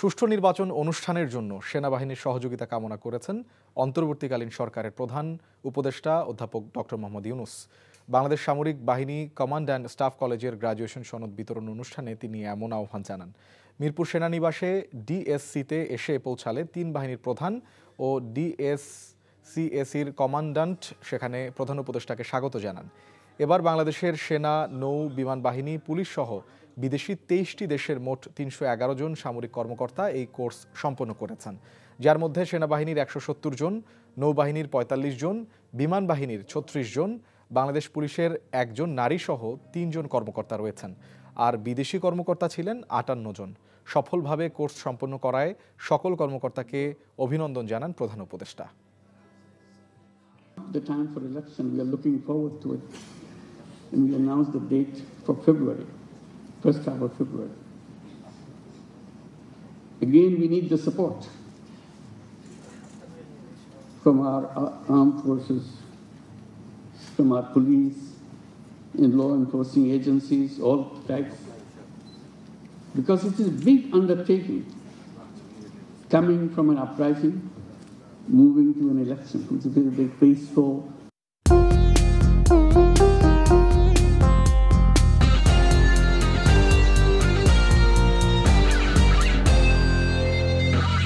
সুষ্ঠু নির্বাচন অনুষ্ঠানের জন্য সেনাবাহিনীর সহযোগিতা কামনা করেছেন অন্তর্বর্তীকালীন সরকারের প্রধান উপদেষ্টা অধ্যাপক ডক্টর মোহাম্মদ ইউনূস। বাংলাদেশ সামরিক বাহিনী কমান্ড অ্যান্ড স্টাফ কলেজের গ্র্যাজুয়েশন সনদ বিতরণ অনুষ্ঠানে তিনি এমন আহ্বান জানান। মিরপুর সেনানিবাসে ডিএসসিতে এসে পৌঁছালে তিন বাহিনীর প্রধান ও ডিএসসিএসির কমান্ড্যান্ট সেখানে প্রধান উপদেষ্টাকে স্বাগত জানান। এবার বাংলাদেশের সেনা, নৌ, বিমান বাহিনী, পুলিশ সহ বিদেশি ২৩টি দেশের মোট ৩১১ জন সামরিক কর্মকর্তা এই কোর্স সম্পন্ন করেছেন, যার মধ্যে সেনাবাহিনীর ১৭০ জন, নৌবাহিনীর ৪৫ জন, বিমান বাহিনীর ৩৬ জন, বাংলাদেশ পুলিশের ১ জন নারী সহ ৩ জন কর্মকর্তা রয়েছেন। আর বিদেশি কর্মকর্তা ছিলেন ৫৮ জন। সফলভাবে কোর্স সম্পন্ন করায় সকল কর্মকর্তাকে অভিনন্দন জানান প্রধান উপদেষ্টা। The time for election, we are looking forward to it, and we announced the date for February, first half of February. Again, we need the support from our armed forces, from our police, and law enforcing agencies, all types, because it is a big undertaking coming from an uprising, moving to an election. It's a very big, peaceful.